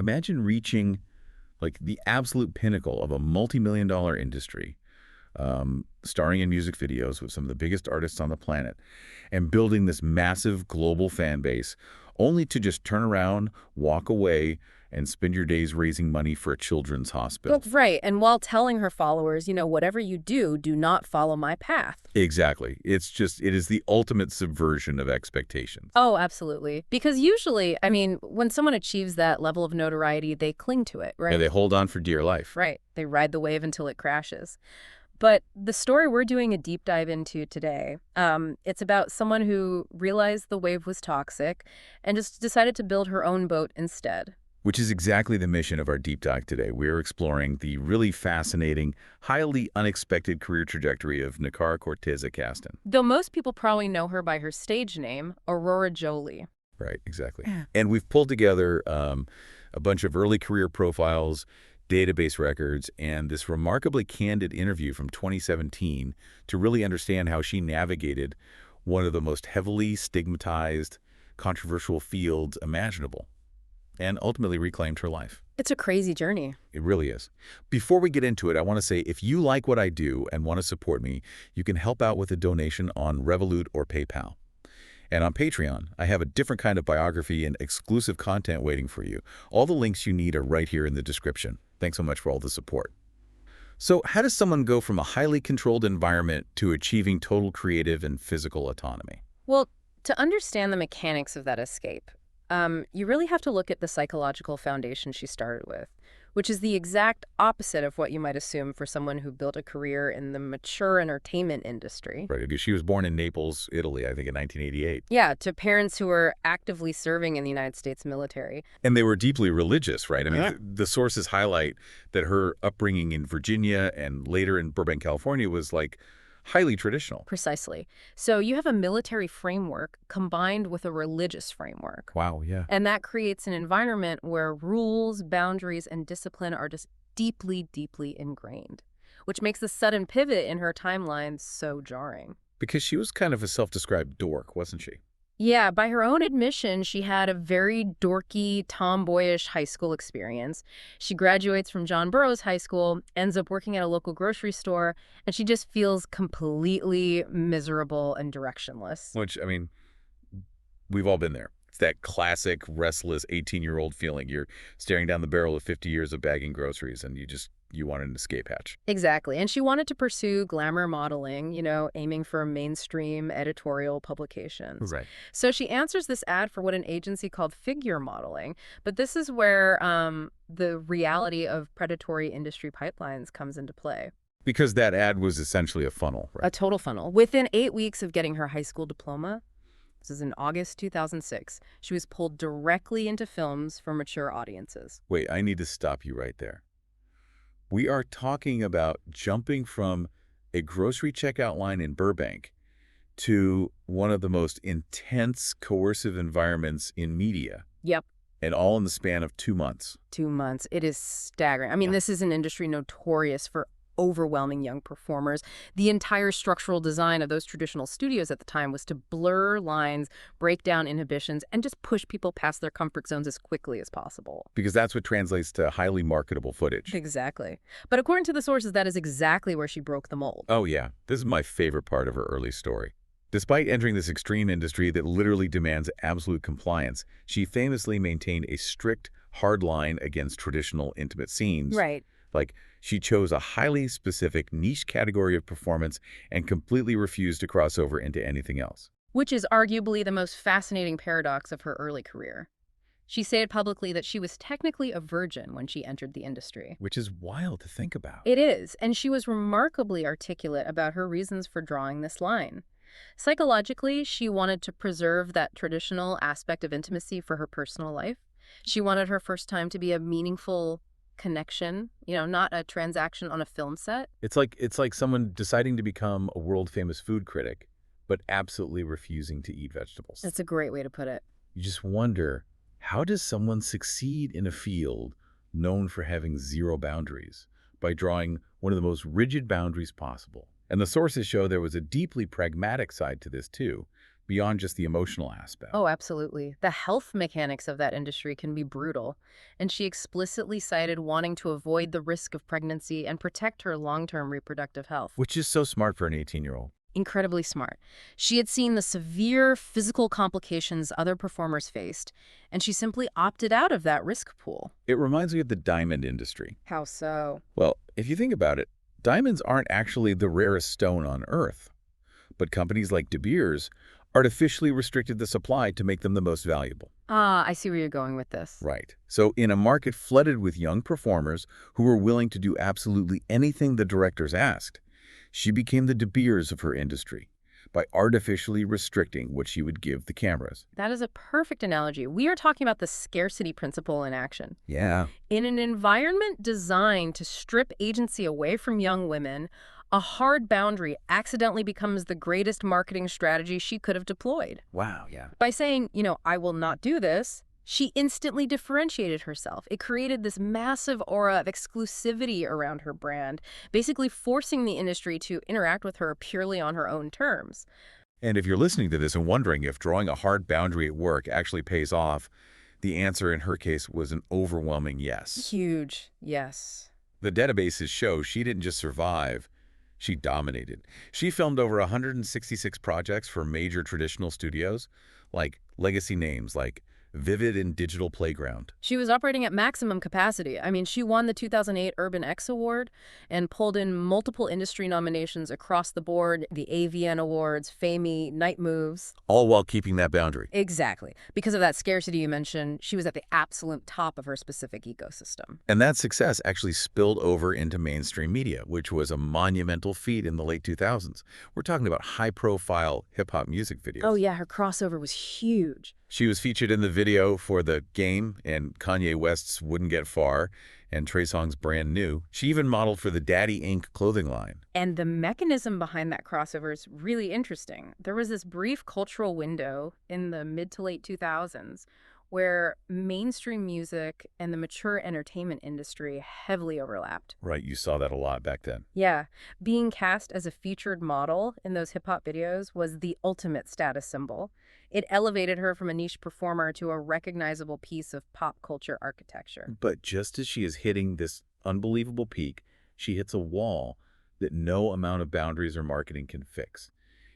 Imagine reaching like the absolute pinnacle of a multi-million-dollar industry, starring in music videos with some of the biggest artists on the planet, and building this massive global fan base, only to just turn around, walk away, and spend your days raising money for a children's hospital. Right. And while telling her followers, whatever you do, do not follow my path. Exactly. It is the ultimate subversion of expectations. Oh, absolutely. Because usually, when someone achieves that level of notoriety, they cling to it, right? Yeah, they hold on for dear life. Right. They ride the wave until it crashes. But the story we're doing a deep dive into today, it's about someone who realized the wave was toxic and just decided to build her own boat instead. Which is exactly the mission of our deep dive today. We're exploring the really fascinating, highly unexpected career trajectory of Nacara Cortez-Acasten. Though most people probably know her by her stage name, Aurora Jolie. Right, exactly. Yeah. And we've pulled together a bunch of early career profiles, database records, and this remarkably candid interview from 2017 to really understand how she navigated one of the most heavily stigmatized, controversial fields imaginable, and ultimately reclaimed her life. It's a crazy journey. It really is. Before we get into it, I want to say if you like what I do and want to support me, you can help out with a donation on Revolut or PayPal. And on Patreon, I have a different kind of biography and exclusive content waiting for you. All the links you need are right here in the description. Thanks so much for all the support. So how does someone go from a highly controlled environment to achieving total creative and physical autonomy? Well, to understand the mechanics of that escape, you really have to look at the psychological foundation she started with, which is the exact opposite of what you might assume for someone who built a career in the mature entertainment industry. Right, because she was born in Naples, Italy, I think in 1988. Yeah, to parents who were actively serving in the United States military. And they were deeply religious, right? I mean, Yeah. the sources highlight that her upbringing in Virginia and later in Burbank, California was like highly traditional. Precisely. So you have a military framework combined with a religious framework. Wow, yeah. And that creates an environment where rules, boundaries, and discipline are just deeply, deeply ingrained, which makes the sudden pivot in her timeline so jarring. Because she was kind of a self-described dork, wasn't she? Yeah, by her own admission, she had a very dorky, tomboyish high school experience. She graduates from John Burroughs High School, ends up working at a local grocery store, and she just feels completely miserable and directionless. Which, I mean, we've all been there. It's that classic, restless 18-year-old feeling. You're staring down the barrel of 50 years of bagging groceries, and you want an escape hatch. Exactly. And she wanted to pursue glamour modeling, aiming for mainstream editorial publications. Right. So she answers this ad for what an agency called figure modeling. But this is where the reality of predatory industry pipelines comes into play. Because that ad was essentially a funnel, right? A total funnel. Within 8 weeks of getting her high school diploma, this is in August 2006, she was pulled directly into films for mature audiences. Wait, I need to stop you right there. We are talking about jumping from a grocery checkout line in Burbank to one of the most intense, coercive environments in media. Yep. And all in the span of 2 months. 2 months. It is staggering. This is an industry notorious for overwhelming young performers. The entire structural design of those traditional studios at the time was to blur lines, break down inhibitions, and just push people past their comfort zones as quickly as possible. Because that's what translates to highly marketable footage. Exactly. But according to the sources, that is exactly where she broke the mold. Oh, yeah. This is my favorite part of her early story. Despite entering this extreme industry that literally demands absolute compliance, she famously maintained a strict, hard line against traditional intimate scenes. Right. Like, she chose a highly specific niche category of performance and completely refused to cross over into anything else. Which is arguably the most fascinating paradox of her early career. She stated publicly that she was technically a virgin when she entered the industry. Which is wild to think about. It is, and she was remarkably articulate about her reasons for drawing this line. Psychologically, she wanted to preserve that traditional aspect of intimacy for her personal life. She wanted her first time to be a meaningful connection, not a transaction on a film set. It's like someone deciding to become a world-famous food critic, but absolutely refusing to eat vegetables. That's a great way to put it. You just wonder, how does someone succeed in a field known for having zero boundaries by drawing one of the most rigid boundaries possible? And the sources show there was a deeply pragmatic side to this too, beyond just the emotional aspect. Oh, absolutely. The health mechanics of that industry can be brutal, and she explicitly cited wanting to avoid the risk of pregnancy and protect her long-term reproductive health. Which is so smart for an 18-year-old. Incredibly smart. She had seen the severe physical complications other performers faced, and she simply opted out of that risk pool. It reminds me of the diamond industry. How so? Well, if you think about it, diamonds aren't actually the rarest stone on Earth. But companies like De Beers artificially restricted the supply to make them the most valuable. Ah, I see where you're going with this. Right. So in a market flooded with young performers who were willing to do absolutely anything the directors asked, she became the De Beers of her industry by artificially restricting what she would give the cameras. That is a perfect analogy. We are talking about the scarcity principle in action. Yeah. In an environment designed to strip agency away from young women, a hard boundary accidentally becomes the greatest marketing strategy she could have deployed. Wow, yeah. By saying, I will not do this, she instantly differentiated herself. It created this massive aura of exclusivity around her brand, basically forcing the industry to interact with her purely on her own terms. And if you're listening to this and wondering if drawing a hard boundary at work actually pays off, the answer in her case was an overwhelming yes. Huge, yes. The databases show she didn't just survive, she dominated. She filmed over 166 projects for major traditional studios, like legacy names like Vivid and Digital Playground. She was operating at maximum capacity. I mean, she won the 2008 Urban X Award and pulled in multiple industry nominations across the board, the AVN Awards, FAME, Night Moves. All while keeping that boundary. Exactly. Because of that scarcity you mentioned, she was at the absolute top of her specific ecosystem. And that success actually spilled over into mainstream media, which was a monumental feat in the late 2000s. We're talking about high-profile hip-hop music videos. Oh yeah, her crossover was huge. She was featured in the video for The Game and Kanye West's Wouldn't Get Far and Trey Songz's Brand New. She even modeled for the Daddy Inc. clothing line. And the mechanism behind that crossover is really interesting. There was this brief cultural window in the mid to late 2000s where mainstream music and the mature entertainment industry heavily overlapped. Right, you saw that a lot back then. Yeah, being cast as a featured model in those hip-hop videos was the ultimate status symbol. It elevated her from a niche performer to a recognizable piece of pop culture architecture. But just as she is hitting this unbelievable peak, she hits a wall that no amount of boundaries or marketing can fix.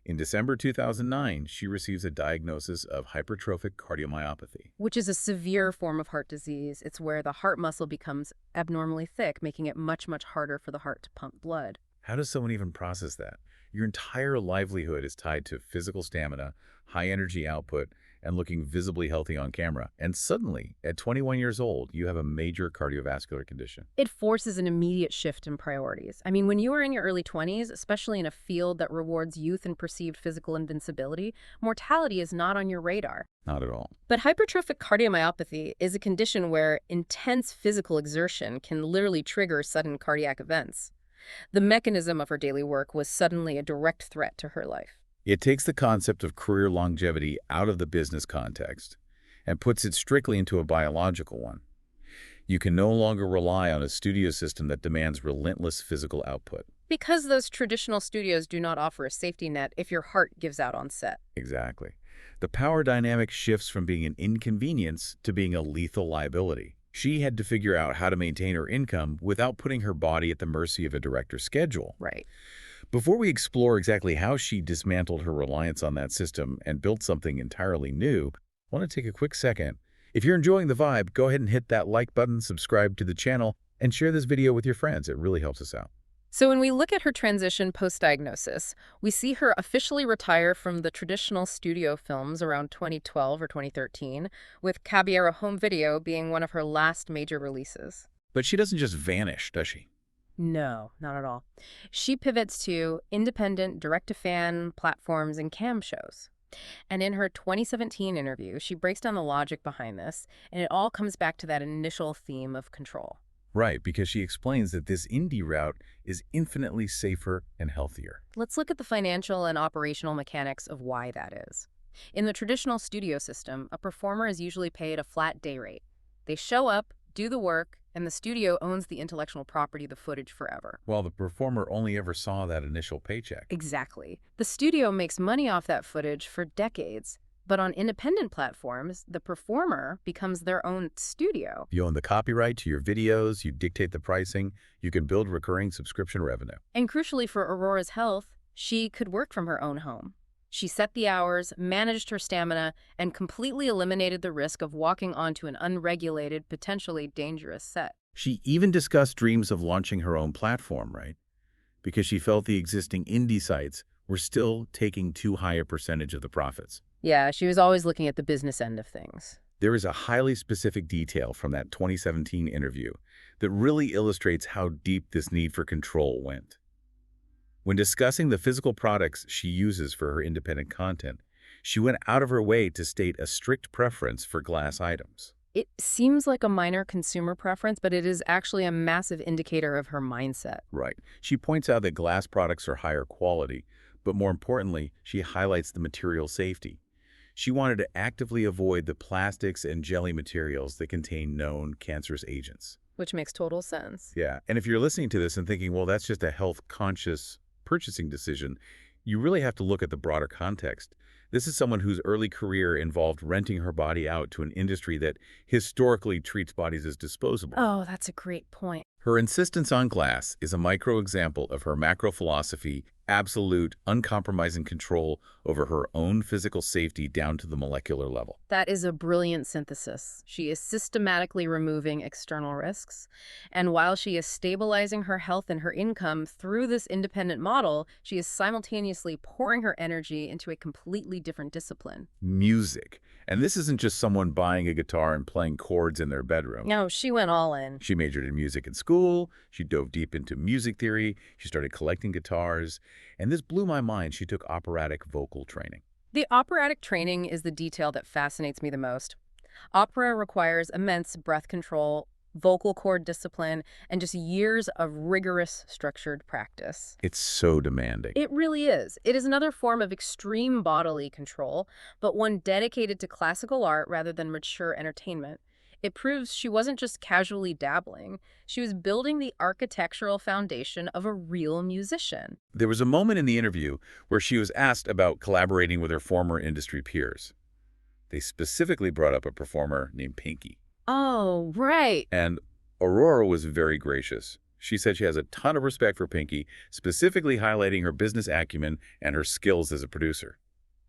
In December 2009, she receives a diagnosis of hypertrophic cardiomyopathy. Which is a severe form of heart disease. It's where the heart muscle becomes abnormally thick, making it much, much harder for the heart to pump blood. How does someone even process that? Your entire livelihood is tied to physical stamina, high energy output, and looking visibly healthy on camera. And suddenly, at 21 years old, you have a major cardiovascular condition. It forces an immediate shift in priorities. I mean, when you are in your early 20s, especially in a field that rewards youth and perceived physical invincibility, mortality is not on your radar. Not at all. But hypertrophic cardiomyopathy is a condition where intense physical exertion can literally trigger sudden cardiac events. The mechanism of her daily work was suddenly a direct threat to her life. It takes the concept of career longevity out of the business context and puts it strictly into a biological one. You can no longer rely on a studio system that demands relentless physical output. Because those traditional studios do not offer a safety net if your heart gives out on set. Exactly. The power dynamic shifts from being an inconvenience to being a lethal liability. She had to figure out how to maintain her income without putting her body at the mercy of a director's schedule. Right. Before we explore exactly how she dismantled her reliance on that system and built something entirely new, I want to take a quick second. If you're enjoying the vibe, go ahead and hit that like button, subscribe to the channel, and share this video with your friends. It really helps us out. So when we look at her transition post-diagnosis, we see her officially retire from the traditional studio films around 2012 or 2013, with Caballero Home Video being one of her last major releases. But she doesn't just vanish, does she? No, not at all. She pivots to independent direct-to-fan platforms and cam shows. And in her 2017 interview, she breaks down the logic behind this, and it all comes back to that initial theme of control. Right, because she explains that this indie route is infinitely safer and healthier. Let's look at the financial and operational mechanics of why that is. In the traditional studio system, a performer is usually paid a flat day rate. They show up, do the work, and the studio owns the intellectual property, the footage, forever. While the performer only ever saw that initial paycheck. Exactly. The studio makes money off that footage for decades, but on independent platforms, the performer becomes their own studio. You own the copyright to your videos, you dictate the pricing, you can build recurring subscription revenue. And crucially for Aurora's health, she could work from her own home. She set the hours, managed her stamina, and completely eliminated the risk of walking onto an unregulated, potentially dangerous set. She even discussed dreams of launching her own platform, right? Because she felt the existing indie sites were still taking too high a percentage of the profits. Yeah, she was always looking at the business end of things. There is a highly specific detail from that 2017 interview that really illustrates how deep this need for control went. When discussing the physical products she uses for her independent content, she went out of her way to state a strict preference for glass items. It seems like a minor consumer preference, but it is actually a massive indicator of her mindset. Right. She points out that glass products are higher quality, but more importantly, she highlights the material safety. She wanted to actively avoid the plastics and jelly materials that contain known cancerous agents. Which makes total sense. Yeah, and if you're listening to this and thinking, well, that's just a health-conscious purchasing decision, you really have to look at the broader context. This is someone whose early career involved renting her body out to an industry that historically treats bodies as disposable. Oh, that's a great point. Her insistence on glass is a micro-example of her macro philosophy, absolute, uncompromising control over her own physical safety down to the molecular level. That is a brilliant synthesis. She is systematically removing external risks, and while she is stabilizing her health and her income through this independent model, she is simultaneously pouring her energy into a completely different discipline. Music. And this isn't just someone buying a guitar and playing chords in their bedroom. No, she went all in. She majored in music in school, she dove deep into music theory, she started collecting guitars, and this blew my mind. She took operatic vocal training. The operatic training is the detail that fascinates me the most. Opera requires immense breath control, vocal cord discipline, and just years of rigorous, structured practice. It's so demanding. It really is. It is another form of extreme bodily control, but one dedicated to classical art rather than mature entertainment. It proves she wasn't just casually dabbling. She was building the architectural foundation of a real musician. There was a moment in the interview where she was asked about collaborating with her former industry peers. They specifically brought up a performer named Pinky. Oh, right. And Aurora was very gracious. She said she has a ton of respect for Pinky, specifically highlighting her business acumen and her skills as a producer.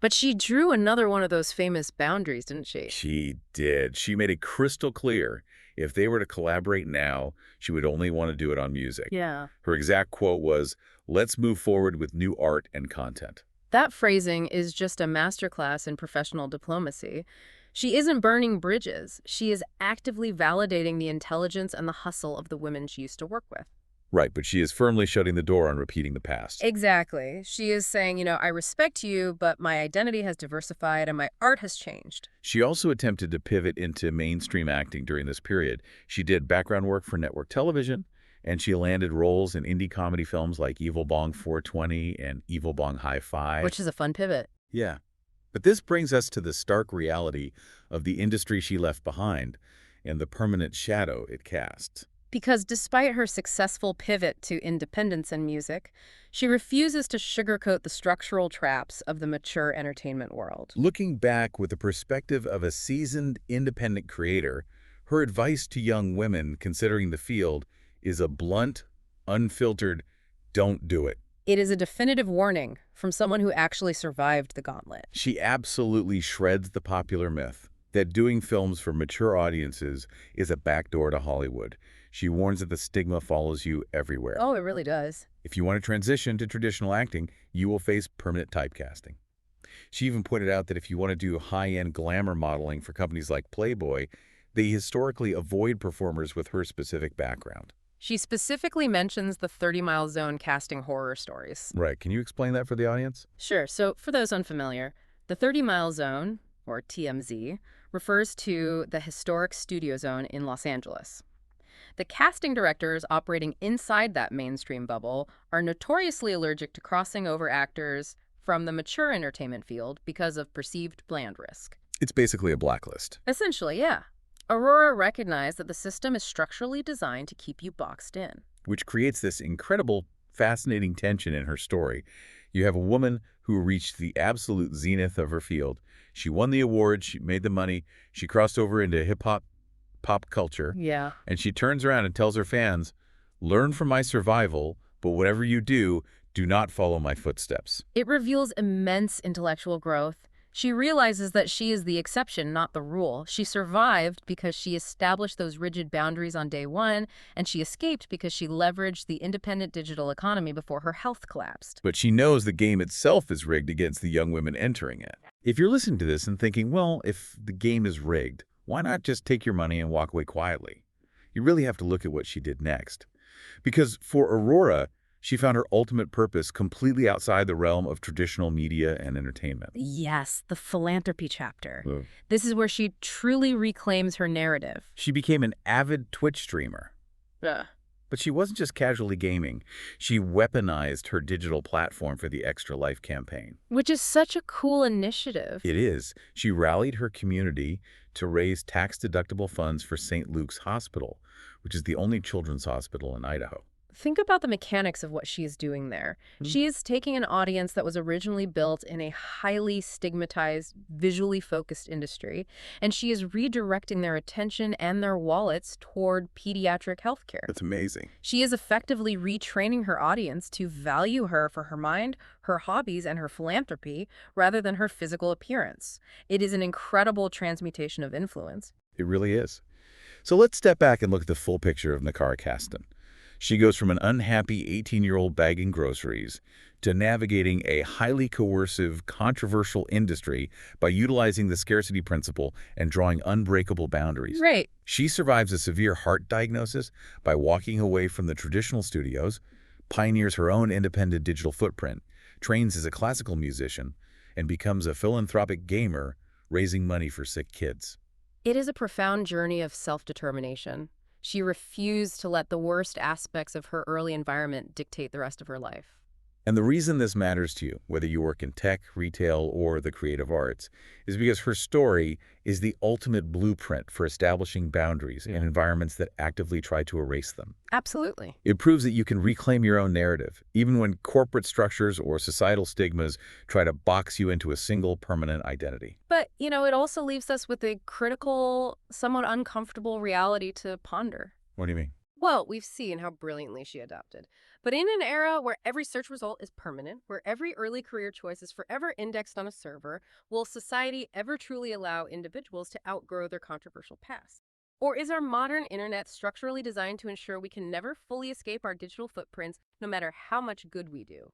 But she drew another one of those famous boundaries, didn't she? She did. She made it crystal clear if they were to collaborate now, she would only want to do it on music. Yeah. Her exact quote was, "Let's move forward with new art and content." That phrasing is just a masterclass in professional diplomacy. She isn't burning bridges. She is actively validating the intelligence and the hustle of the women she used to work with. Right, but she is firmly shutting the door on repeating the past. Exactly. She is saying, I respect you, but my identity has diversified and my art has changed. She also attempted to pivot into mainstream acting during this period. She did background work for network television, and she landed roles in indie comedy films like Evil Bong 420 and Evil Bong High Five. Which is a fun pivot. Yeah. But this brings us to the stark reality of the industry she left behind and the permanent shadow it cast. Because despite her successful pivot to independence in music, she refuses to sugarcoat the structural traps of the mature entertainment world. Looking back with the perspective of a seasoned independent creator, her advice to young women considering the field is a blunt, unfiltered, don't do it. It is a definitive warning from someone who actually survived the gauntlet. She absolutely shreds the popular myth that doing films for mature audiences is a backdoor to Hollywood. She warns that the stigma follows you everywhere. Oh, it really does. If you want to transition to traditional acting, you will face permanent typecasting. She even pointed out that if you want to do high-end glamour modeling for companies like Playboy, they historically avoid performers with her specific background. She specifically mentions the 30-mile zone casting horror stories. Right. Can you explain that for the audience? Sure. So for those unfamiliar, the 30-mile zone, or TMZ, refers to the historic studio zone in Los Angeles. The casting directors operating inside that mainstream bubble are notoriously allergic to crossing over actors from the mature entertainment field because of perceived brand risk. It's basically a blacklist. Essentially, yeah. Aurora recognized that the system is structurally designed to keep you boxed in. which creates this incredible, fascinating tension in her story. You have a woman who reached the absolute zenith of her field. She won the award, she made the money, she crossed over into hip-hop pop culture, Yeah. and she turns around and tells her fans, learn from my survival, but whatever you do not follow my footsteps. It reveals immense intellectual growth. She realizes that she is the exception, not the rule. She survived because she established those rigid boundaries on day one, and she escaped because she leveraged the independent digital economy before her health collapsed. But she knows the game itself is rigged against the young women entering it. If you're listening to this and thinking, well, if the game is rigged, why not just take your money and walk away quietly? You really have to look at what she did next. Because for Aurora, she found her ultimate purpose completely outside the realm of traditional media and entertainment. Yes, the philanthropy chapter. Ugh. This is where she truly reclaims her narrative. She became an avid Twitch streamer. Yeah. But she wasn't just casually gaming. She weaponized her digital platform for the Extra Life campaign. Which is such a cool initiative. It is. She rallied her community to raise tax-deductible funds for St. Luke's Hospital, which is the only children's hospital in Idaho. Think about the mechanics of what she is doing there. She is taking an audience that was originally built in a highly stigmatized, visually focused industry, and she is redirecting their attention and their wallets toward pediatric healthcare. That's amazing. She is effectively retraining her audience to value her for her mind, her hobbies, and her philanthropy, rather than her physical appearance. It is an incredible transmutation of influence. It really is. So let's step back and look at the full picture of Nakara Kasten. She goes from an unhappy 18-year-old bagging groceries to navigating a highly coercive, controversial industry by utilizing the scarcity principle and drawing unbreakable boundaries. Right. She survives a severe heart diagnosis by walking away from the traditional studios, pioneers her own independent digital footprint, trains as a classical musician, and becomes a philanthropic gamer raising money for sick kids. It is a profound journey of self-determination. She refused to let the worst aspects of her early environment dictate the rest of her life. And the reason this matters to you, whether you work in tech, retail, or the creative arts, is because her story is the ultimate blueprint for establishing boundaries in environments that actively try to erase them. Absolutely. It proves that you can reclaim your own narrative, even when corporate structures or societal stigmas try to box you into a single permanent identity. But, it also leaves us with a critical, somewhat uncomfortable reality to ponder. What do you mean? Well, we've seen how brilliantly she adapted. But in an era where every search result is permanent, where every early career choice is forever indexed on a server, will society ever truly allow individuals to outgrow their controversial past? Or is our modern internet structurally designed to ensure we can never fully escape our digital footprints, no matter how much good we do?